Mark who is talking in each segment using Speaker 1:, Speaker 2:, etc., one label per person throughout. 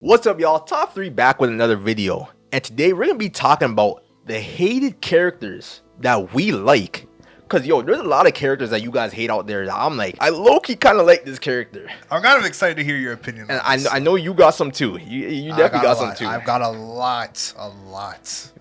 Speaker 1: What's up, y'all? Top 3 back with another video. And today we're gonna be talking about the hated characters that we like. Cause yo, there's a lot of characters that you guys hate out there that I'm like, I low-key kind of like this character.
Speaker 2: I'm kind of excited to hear your opinion.
Speaker 1: And I know you got some too. You definitely got some too.
Speaker 2: I've got a lot.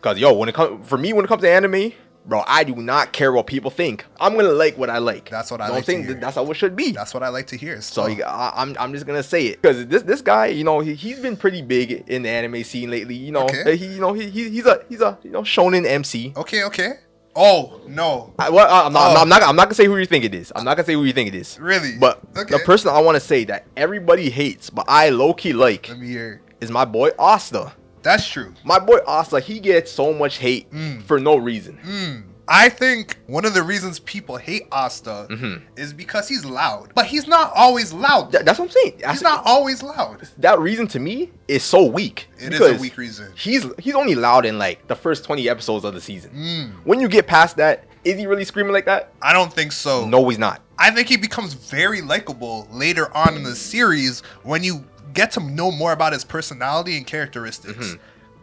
Speaker 1: Cause yo, when it comes to anime, bro, I do not care what people think. I'm gonna like what I like.
Speaker 2: That's what I like to hear.
Speaker 1: That's how it should be.
Speaker 2: That's what I like to hear.
Speaker 1: So I'm just gonna say it because this guy, you know, he's been pretty big in the anime scene lately. You know,
Speaker 2: okay.
Speaker 1: He's a shonen MC.
Speaker 2: Okay. Oh no.
Speaker 1: I'm not gonna say who you think it is. I'm not gonna say who you think it is.
Speaker 2: Really?
Speaker 1: But the person I want to say that everybody hates, but I low key like,
Speaker 2: let me hear,
Speaker 1: is my boy Asta.
Speaker 2: That's true.
Speaker 1: My boy Asta, he gets so much hate for no reason.
Speaker 2: I think one of the reasons people hate Asta is because he's loud. But he's not always loud.
Speaker 1: That's what I'm saying.
Speaker 2: He's not always loud.
Speaker 1: That reason to me is so weak.
Speaker 2: It is a weak reason.
Speaker 1: He's only loud in like the first 20 episodes of the season. When you get past that, is he really screaming like that?
Speaker 2: I don't think so.
Speaker 1: No, he's not.
Speaker 2: I think he becomes very likable later on in the series when you get to know more about his personality and characteristics.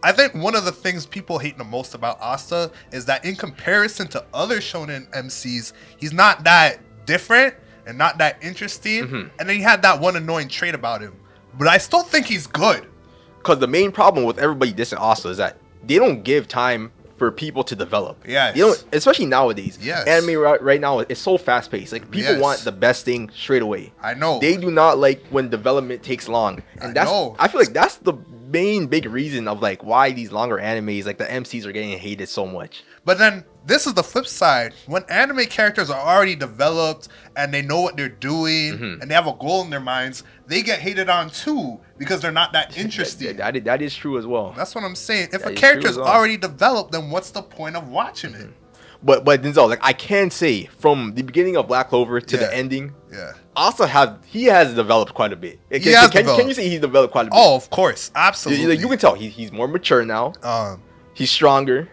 Speaker 2: I think one of the things people hate the most about Asta is that in comparison to other shonen MCs, he's not that different and not that interesting. And then he had that one annoying trait about him. But I still think he's good.
Speaker 1: Because the main problem with everybody dissing Asta is that they don't give time for people to develop.
Speaker 2: Yes.
Speaker 1: They don't, especially nowadays.
Speaker 2: Yes.
Speaker 1: Anime right now, it's so fast paced. Like people want the best thing straight away.
Speaker 2: I know.
Speaker 1: They do not like when development takes long. And I feel like that's the main big reason of like why these longer animes, like the MCs, are getting hated so much.
Speaker 2: But then this is the flip side. When anime characters are already developed and they know what they're doing and they have a goal in their minds, they get hated on too because they're not that interesting.
Speaker 1: That is true as well.
Speaker 2: That's what I'm saying. If a character's already developed, then what's the point of watching it?
Speaker 1: But Denzel, like I can say from the beginning of Black Clover to the ending, Asta has developed quite a bit. Can you say he's developed quite a bit?
Speaker 2: Oh, of course, absolutely.
Speaker 1: You can tell he's more mature now. He's stronger.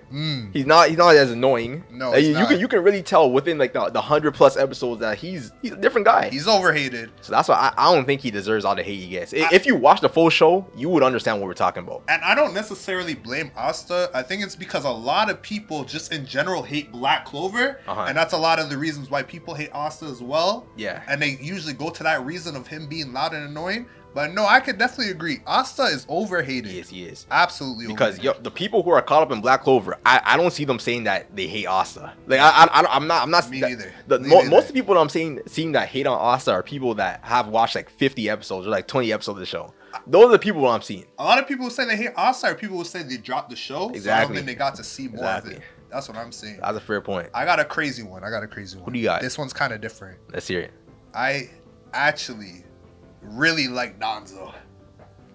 Speaker 1: He's not as annoying.
Speaker 2: No,
Speaker 1: like, you can really tell within like the 100+ episodes that he's a different guy.
Speaker 2: He's overhated.
Speaker 1: So that's why I don't think he deserves all the hate he gets. If you watch the full show, you would understand what we're talking about.
Speaker 2: And I don't necessarily blame Asta. I think it's because a lot of people just in general hate Black Clover, and that's a lot of the reasons why people hate Asta as well.
Speaker 1: Yeah.
Speaker 2: And they usually go to that reason of him being loud and annoying. But no, I could definitely agree. Asta is overhated.
Speaker 1: He is.
Speaker 2: Absolutely
Speaker 1: because
Speaker 2: overhated.
Speaker 1: The people who are caught up in Black Clover, I don't see them saying that they hate Asta. Like I'm not.
Speaker 2: Me neither.
Speaker 1: Most of the people that I'm seeing that hate on Asta are people that have watched like 50 episodes or like 20 episodes of the show. Those are the people I'm seeing.
Speaker 2: A lot of people who say they hate Asta are people who say they dropped the show.
Speaker 1: Exactly.
Speaker 2: So I don't think they got to see more of it. That's what I'm saying.
Speaker 1: That's a fair point.
Speaker 2: I got a crazy one.
Speaker 1: Who do you got?
Speaker 2: This one's kind of different.
Speaker 1: Let's hear it.
Speaker 2: I actually really like Danzo.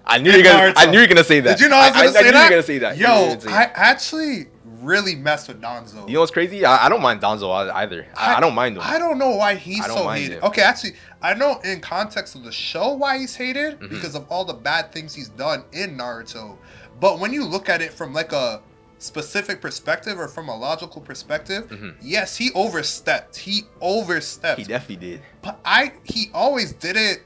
Speaker 1: I knew you were gonna say that.
Speaker 2: Did you know I was gonna say that?
Speaker 1: I knew you were gonna say that.
Speaker 2: Yo, I actually really mess with Danzo.
Speaker 1: You know what's crazy? I don't mind Danzo either. I don't mind him.
Speaker 2: I don't know why he's so hated. Okay, actually, I know in context of the show why he's hated because of all the bad things he's done in Naruto. But when you look at it from like a specific perspective or from a logical perspective, yes, he overstepped. He
Speaker 1: definitely did.
Speaker 2: But he always did it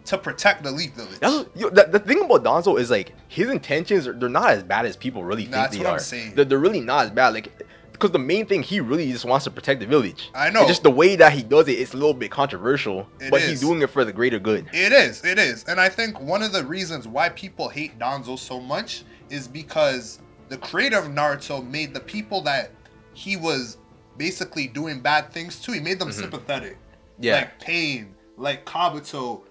Speaker 2: to protect the Leaf Village.
Speaker 1: The thing about Danzo is like his intentions they're not as bad as people really think they are.
Speaker 2: That's what I'm saying.
Speaker 1: They're really not as bad. Like because the main thing he really just wants to protect the village.
Speaker 2: I know.
Speaker 1: And just the way that he does it's a little bit controversial, but he's doing it for the greater good.
Speaker 2: It is. And I think one of the reasons why people hate Danzo so much is because the creator of Naruto made the people that he was basically doing bad things to, he made them sympathetic.
Speaker 1: Yeah.
Speaker 2: Like Pain, like Kabuto.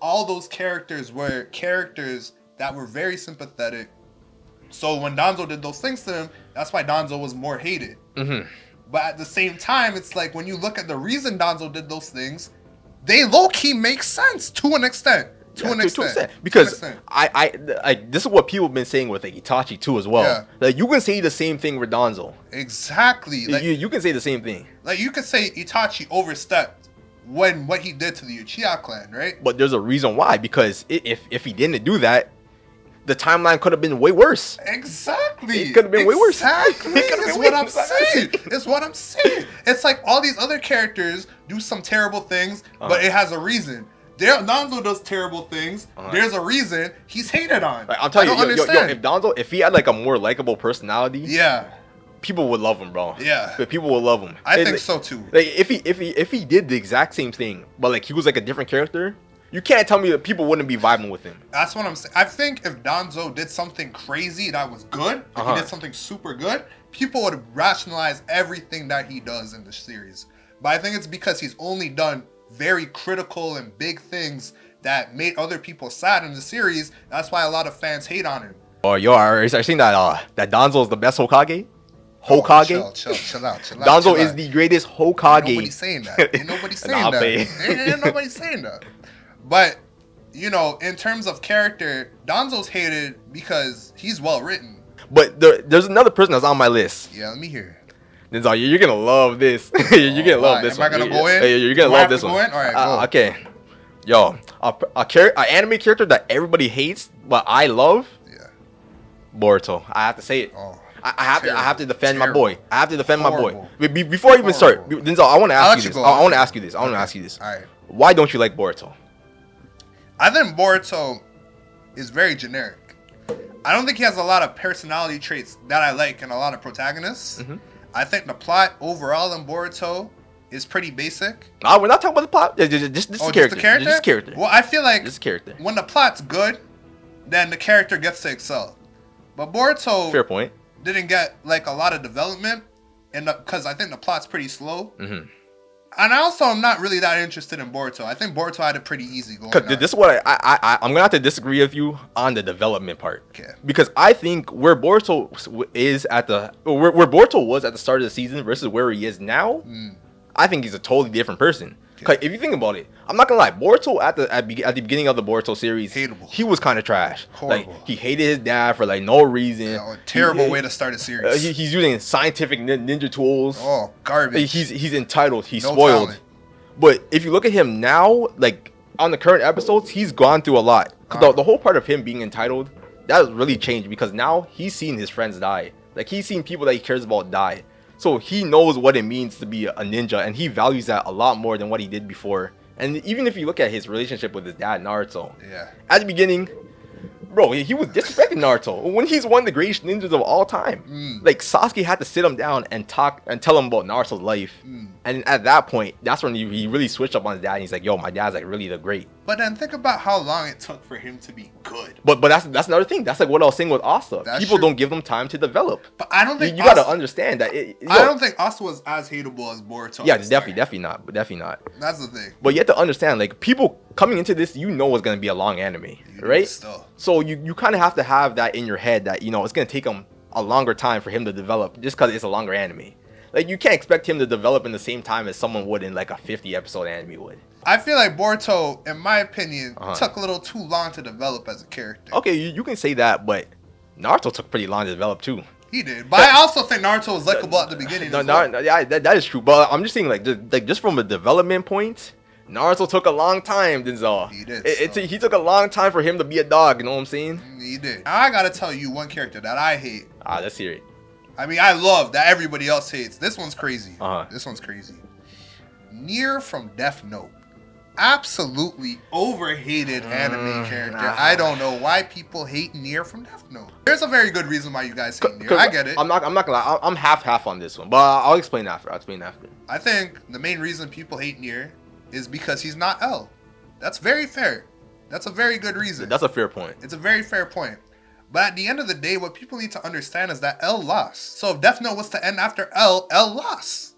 Speaker 2: All those characters were characters that were very sympathetic. So when Danzo did those things to them, that's why Danzo was more hated. But at the same time, it's like when you look at the reason Danzo did those things, they low-key make sense to an extent. To an extent.
Speaker 1: Because I this is what people have been saying with like Itachi too as well.
Speaker 2: Yeah.
Speaker 1: Like you can say the same thing with Danzo.
Speaker 2: Exactly.
Speaker 1: Like you can say the same thing.
Speaker 2: Like you could say Itachi overstepped when what he did to the Uchiha clan, right?
Speaker 1: But there's a reason why, because if he didn't do that, the timeline could have been way worse.
Speaker 2: Exactly.
Speaker 1: It could have been way worse.
Speaker 2: Exactly. It's what I'm saying. It's what I'm saying. It's like all these other characters do some terrible things, but it has a reason. Danzo does terrible things. There's a reason he's hated on.
Speaker 1: Like, I'm telling you, if Danzo, if he had like a more likable personality,
Speaker 2: yeah,
Speaker 1: people would love him, bro.
Speaker 2: Yeah,
Speaker 1: but people would love him.
Speaker 2: I think so too.
Speaker 1: Like if he did the exact same thing, but like he was like a different character, you can't tell me that people wouldn't be vibing with him.
Speaker 2: That's what I'm saying. I think if Danzo did something crazy that was good, if he did something super good, people would rationalize everything that he does in the series. But I think it's because he's only done very critical and big things that made other people sad in the series. That's why a lot of fans hate on him.
Speaker 1: Oh, yo, are you saying that that Danzo is the best Hokage? Hokage?
Speaker 2: Oh, chill out.
Speaker 1: Danzo is the greatest Hokage.
Speaker 2: Ain't nobody saying that. Ain't nobody saying that. Ain't nobody saying that. But, you know, in terms of character, Danzo's hated because he's well written.
Speaker 1: But there's another person that's on my list.
Speaker 2: Yeah, let me hear.
Speaker 1: Denzel, you're gonna love this. You're gonna love this
Speaker 2: one. Am I gonna go in?
Speaker 1: You're gonna love this one.
Speaker 2: All right, go.
Speaker 1: Okay. Yo, a anime character that everybody hates, but I love. Yeah. Boruto. I have to say it. Oh. I have to defend my boy. I have to defend my boy. Before I even start, Denzel, I want to ask you this. I want to ask you this.
Speaker 2: All right.
Speaker 1: Why don't you like Boruto?
Speaker 2: I think Boruto is very generic. I don't think he has a lot of personality traits that I like in a lot of protagonists. Mm-hmm. I think the plot overall in Boruto is pretty basic.
Speaker 1: No, we're not talking about the plot. Just the character. Just the character.
Speaker 2: Well, I feel like
Speaker 1: this character.
Speaker 2: When the plot's good, then the character gets to excel. But Boruto,
Speaker 1: fair point,
Speaker 2: didn't get like a lot of development, and because I think the plot's pretty slow. Mm-hmm. And I also am not really that interested in Boruto. I think Boruto had it pretty easy going on.
Speaker 1: This is what I'm gonna have to disagree with you on the development part.
Speaker 2: Okay.
Speaker 1: Because I think where Boruto is at where Boruto was at the start of the season versus where he is now, I think he's a totally different person. Cause if you think about it, I'm not gonna lie, Boruto at the beginning of the Boruto series, hateable. He was kind of trash.
Speaker 2: Horrible.
Speaker 1: Like he hated his dad for like no reason.
Speaker 2: Yeah, a terrible way to start a series.
Speaker 1: He's using scientific ninja tools.
Speaker 2: Oh, garbage.
Speaker 1: He's entitled. He's spoiled. Talent. But if you look at him now, like on the current episodes, he's gone through a lot. Cause the whole part of him being entitled, that has really changed because now he's seen his friends die. Like he's seen people that he cares about die. So he knows what it means to be a ninja, and he values that a lot more than what he did before. And even if you look at his relationship with his dad, Naruto, at the beginning, bro, he was disrespecting Naruto when he's one of the greatest ninjas of all time. Like Sasuke had to sit him down and talk and tell him about Naruto's life. And at that point, that's when he really switched up on his dad. And he's like, "Yo, my dad's like really the great."
Speaker 2: But then think about how long it took for him to be good.
Speaker 1: But that's another thing. That's like what I was saying with Asta. People don't give them time to develop.
Speaker 2: But I don't think
Speaker 1: you gotta understand that.
Speaker 2: I don't think Asta was as hateable as Boruto.
Speaker 1: Yeah, definitely not. But definitely not.
Speaker 2: That's the thing.
Speaker 1: But you have to understand, like people coming into this, you know, it's gonna be a long anime, right?
Speaker 2: Still.
Speaker 1: So you kind of have to have that in your head that it's gonna take him a longer time for him to develop just because it's a longer anime. Like you can't expect him to develop in the same time as someone would in like a 50 episode anime would.
Speaker 2: I feel like Boruto, in my opinion, took a little too long to develop as a character.
Speaker 1: Okay, you can say that, but Naruto took pretty long to develop too.
Speaker 2: He did, but I also think Naruto was likable at the beginning.
Speaker 1: Yeah, that is true. But I'm just saying, just from a development point, Naruto took a long time, Denzel.
Speaker 2: He did.
Speaker 1: He took a long time for him to be a dog. You know what I'm saying?
Speaker 2: He did. Now I gotta tell you one character that I hate.
Speaker 1: Let's hear it.
Speaker 2: I mean, I love that everybody else hates. This one's crazy. This one's crazy. Nier from Death Note. Absolutely overhated anime character. I don't know why people hate Nier from Death Note. There's a very good reason why you guys hate Nier. I get it.
Speaker 1: I'm not gonna lie. I'm half on this one, but I'll explain after.
Speaker 2: I think the main reason people hate Nier is because he's not L. That's very fair. That's a very good reason.
Speaker 1: That's a fair point.
Speaker 2: It's a very fair point. But at the end of the day, what people need to understand is that L lost. So if Death Note was to end after L lost.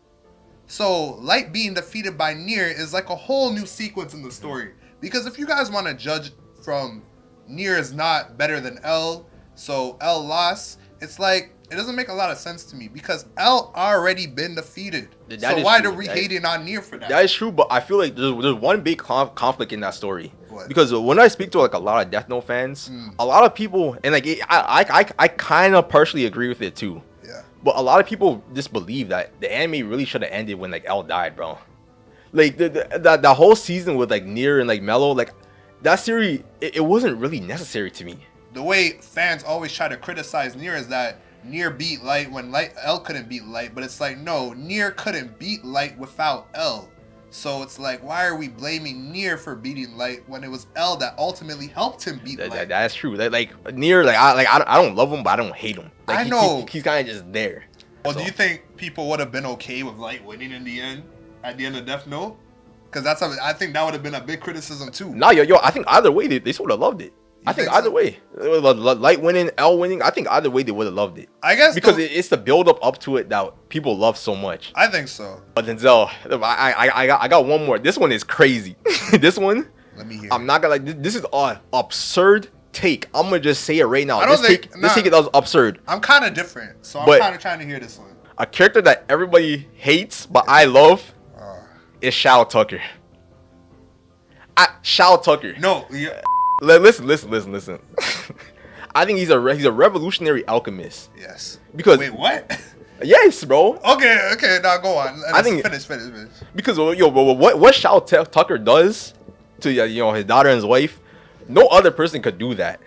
Speaker 2: So Light being defeated by Nier is like a whole new sequence in the story. Because if you guys want to judge from Nier is not better than L, so L lost, it's like, it doesn't make a lot of sense to me because L already been defeated. So why are we hating on Nier for that?
Speaker 1: That is true, but I feel like there's one big conflict in that story. What? Because when I speak to like a lot of Death Note fans, a lot of people, and like I kind of partially agree with it too.
Speaker 2: Yeah.
Speaker 1: But a lot of people just believe that the anime really should have ended when like L died, bro. Like the whole season with like Nier and like Mello, like that series, it wasn't really necessary to me.
Speaker 2: The way fans always try to criticize Nier is that Nier beat Light when L couldn't beat Light, but it's like, no, Nier couldn't beat Light without L. So it's like, why are we blaming Nier for beating Light when it was L that ultimately helped him beat Light?
Speaker 1: That's true. Like Nier, I don't love him, but I don't hate him. Like,
Speaker 2: I know
Speaker 1: he's kind of just there.
Speaker 2: Well, so. Do you think people would have been okay with Light winning in the end, at the end of Death Note? Because I think that would have been a big criticism too.
Speaker 1: Nah, yo, I think either way they sort of loved it. I think either way, Light winning, L winning, I think either way they would have loved it.
Speaker 2: I guess
Speaker 1: because it's the build up to it that people love so much.
Speaker 2: I think so.
Speaker 1: But Denzel, I got one more. This one is crazy. This one,
Speaker 2: let me hear.
Speaker 1: I'm not gonna this is an absurd take. I'm gonna just say it right now. This take is absurd.
Speaker 2: I'm kind of different, so I'm kind of trying to hear this one.
Speaker 1: A character that everybody hates but I love is Shou Tucker. Shou Tucker.
Speaker 2: No.
Speaker 1: Listen. I think he's a revolutionary alchemist.
Speaker 2: Yes.
Speaker 1: Because
Speaker 2: wait, what?
Speaker 1: Yes, bro.
Speaker 2: Okay. Now go on. I think finish.
Speaker 1: Because what Shou Tucker does to his daughter and his wife, no other person could do that.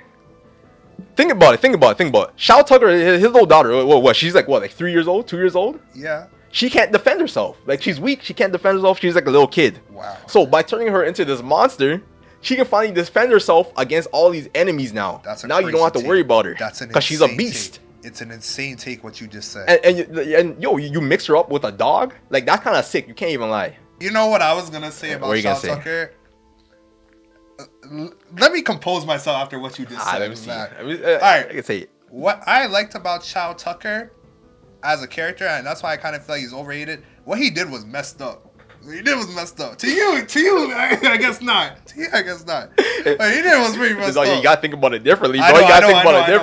Speaker 1: Think about it. Shou Tucker, his little daughter, what? She's like 3 years old, 2 years old.
Speaker 2: Yeah.
Speaker 1: She can't defend herself. Like, she's weak. She can't defend herself. She's like a little kid.
Speaker 2: Wow.
Speaker 1: So by turning her into this monster, she can finally defend herself against all these enemies now. Now you don't have to worry about her. Because she's a beast.
Speaker 2: Take. It's an insane take what you just said.
Speaker 1: And you mix her up with a dog? Like, that's kind of sick. You can't even lie.
Speaker 2: You know what I was going to say about Shou Tucker? Let me compose myself after what you just said.
Speaker 1: Let me see.
Speaker 2: All right.
Speaker 1: I can say it.
Speaker 2: What I liked about Shou Tucker as a character, and that's why I kind of feel like he's overrated, what he did was messed up. What he did was messed up. To you, I guess not. To you, I guess not. What he did was pretty messed up.
Speaker 1: You gotta think about it differently.
Speaker 2: I know.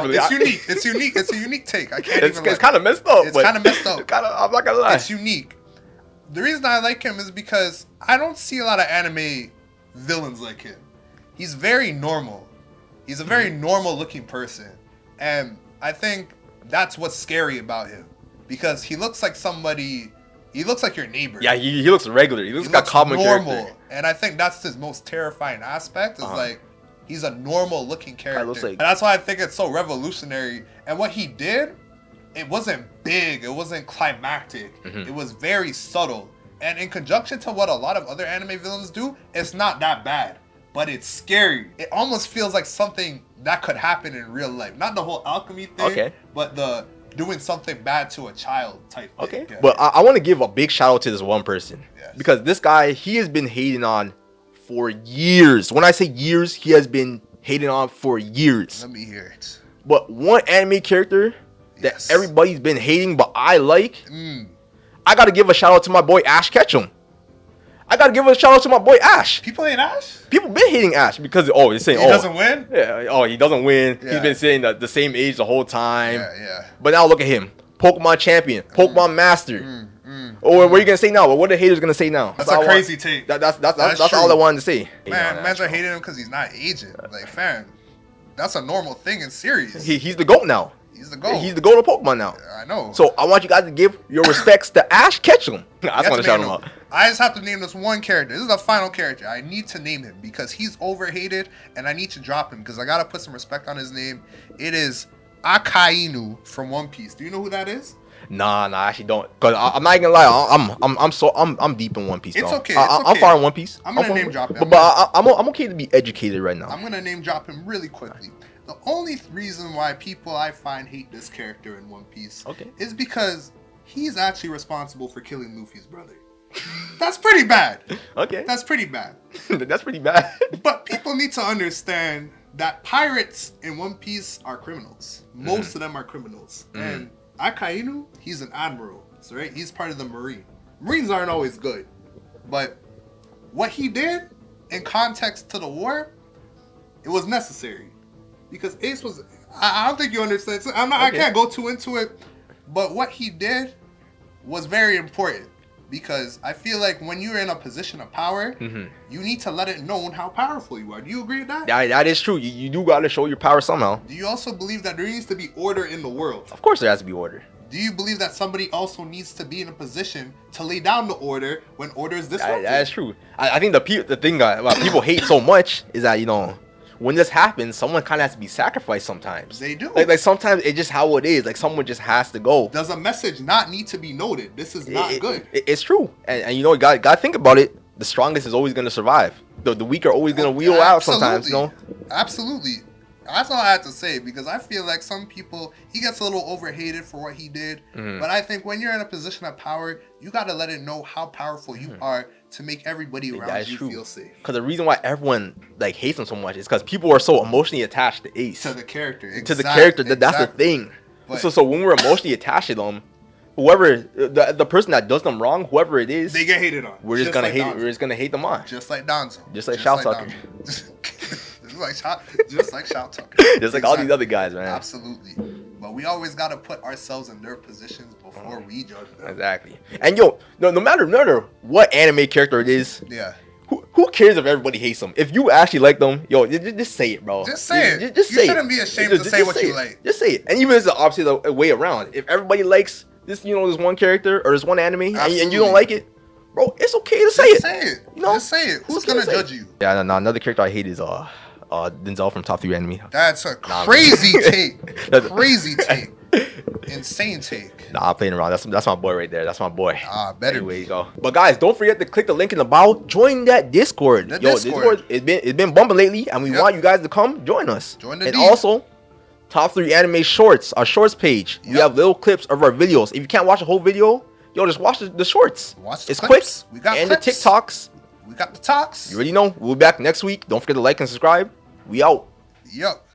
Speaker 2: It's unique. It's a unique take. I can't even.
Speaker 1: It's kind of messed up.
Speaker 2: It's kind of messed up.
Speaker 1: I'm not gonna lie.
Speaker 2: It's unique. The reason I like him is because I don't see a lot of anime villains like him. He's very normal. He's a very normal looking person, and I think that's what's scary about him, because he looks like somebody. He looks like your neighbor.
Speaker 1: Yeah, he looks regular. He looks like a common normal character.
Speaker 2: And I think that's his most terrifying aspect. Is like he's a normal looking character, and
Speaker 1: like...
Speaker 2: that's why I think it's so revolutionary. And what he did, it wasn't big. It wasn't climactic. It was very subtle. And in conjunction to what a lot of other anime villains do, it's not that bad. But it's scary. It almost feels like something that could happen in real life. Not the whole alchemy thing, but the doing something bad to a child type thing.
Speaker 1: Okay. But I want to give a big shout out to this one person.
Speaker 2: Yes.
Speaker 1: Because this guy, he has been hating on for years. When I say years, he has been hating on for years.
Speaker 2: Let me hear it.
Speaker 1: But one anime character that everybody's been hating, but I like, I got to give a shout out to my boy Ash Ketchum. I gotta give a shout out to my boy Ash.
Speaker 2: People hate Ash?
Speaker 1: People been hating Ash because they're saying
Speaker 2: he doesn't win?
Speaker 1: Yeah, he doesn't win.
Speaker 2: Yeah.
Speaker 1: He's been saying the same age the whole time.
Speaker 2: Yeah.
Speaker 1: But now look at him. Pokemon champion, Pokemon master. Or what are you gonna say now? What are the haters gonna say now?
Speaker 2: That's a crazy take.
Speaker 1: That's all I wanted to say.
Speaker 2: Man, imagine hating him because he's not aging. Like, fam, that's a normal thing in series.
Speaker 1: He's the GOAT now.
Speaker 2: He's the GOAT.
Speaker 1: He's the GOAT of Pokemon now.
Speaker 2: I know.
Speaker 1: So I want you guys to give your respects to Ash Ketchum. I just want to shout him out.
Speaker 2: I just have to name this one character. This is the final character. I need to name him because he's overhated, and I need to drop him because I gotta put some respect on his name. It is Akainu from One Piece. Do you know who that is?
Speaker 1: Nah, I actually don't. Cause I'm not gonna lie. I'm deep in One Piece.
Speaker 2: It's okay.
Speaker 1: I'm far in One Piece.
Speaker 2: I'm gonna name drop him.
Speaker 1: But I'm okay to be educated right now.
Speaker 2: I'm gonna name drop him really quickly. The only reason why people I find hate this character in One Piece is because he's actually responsible for killing Luffy's brother. That's pretty bad.
Speaker 1: Okay.
Speaker 2: That's pretty bad.
Speaker 1: That's pretty bad.
Speaker 2: But people need to understand that pirates in One Piece are criminals. Most of them are criminals. And Akainu, he's an admiral. So, right? He's part of the Marine. Marines aren't always good. But what he did in context to the war, it was necessary. Because Ace was... I don't think you understand. So I can't go too into it. But what he did was very important. Because I feel like when you're in a position of power, you need to let it known how powerful you are. Do you agree with that?
Speaker 1: That is true. You do got to show your power somehow.
Speaker 2: Do you also believe that there needs to be order in the world?
Speaker 1: Of course there has to be order.
Speaker 2: Do you believe that somebody also needs to be in a position to lay down the order when order is disrupted?
Speaker 1: That is true. I think the thing that people hate so much is that, when this happens, someone kind of has to be sacrificed sometimes.
Speaker 2: They do.
Speaker 1: Like sometimes it's just how it is. Like someone just has to go.
Speaker 2: Does a message not need to be noted? This is not good.
Speaker 1: It's true. And you got to think about it. the strongest is always gonna survive. The weak are always gonna wheel out sometimes, you know?
Speaker 2: Absolutely. That's all I have to say, because I feel like some people, he gets a little overhated for what he did. But I think when you're in a position of power, you got to let it know how powerful you are to make everybody around you feel safe.
Speaker 1: Because the reason why everyone like hates him so much is because people are so emotionally attached to Ace.
Speaker 2: To the character.
Speaker 1: To the character. That's the thing. But, so when we're emotionally attached to them, whoever the person that does them wrong, whoever it is,
Speaker 2: they get hated on.
Speaker 1: We're just gonna hate. We're just gonna hate them on.
Speaker 2: Just like Danzo.
Speaker 1: Just like Shou Tucker.
Speaker 2: just like Shou Tucker.
Speaker 1: Just like all these other guys, man.
Speaker 2: Absolutely. But we always gotta put ourselves in their positions before we judge them.
Speaker 1: Exactly. And yo, no matter what anime character it is,
Speaker 2: yeah.
Speaker 1: Who cares if everybody hates them? If you actually like them, yo, just say it, bro.
Speaker 2: Just say it.
Speaker 1: Just say
Speaker 2: you shouldn't be ashamed to say what you like.
Speaker 1: Just say it. And even if it's the opposite way around, if everybody likes this, this one character or this one anime, and you don't like it, bro, it's okay to say it.
Speaker 2: Say it.
Speaker 1: You know?
Speaker 2: Just say it. Who's gonna judge you?
Speaker 1: Yeah, no, another character I hate is Danzo from Top 3 Anime.
Speaker 2: That's a crazy take. Crazy take. Insane take.
Speaker 1: Nah, I'm playing around. That's my boy right there. That's my boy.
Speaker 2: Better
Speaker 1: way you go. But guys, don't forget to click the link in the bio. Join that Discord. Discord, it's been bumping lately, and we want you guys to come join us.
Speaker 2: Join the
Speaker 1: And also, Top 3 Anime Shorts, our shorts page. We have little clips of our videos. If you can't watch the whole video, yo, just watch the shorts.
Speaker 2: Watch the
Speaker 1: it's
Speaker 2: clips.
Speaker 1: quick.
Speaker 2: We got
Speaker 1: and
Speaker 2: clips.
Speaker 1: The TikToks.
Speaker 2: We got the talks.
Speaker 1: You already know. We'll be back next week. Don't forget to like and subscribe. We out.
Speaker 2: Yup.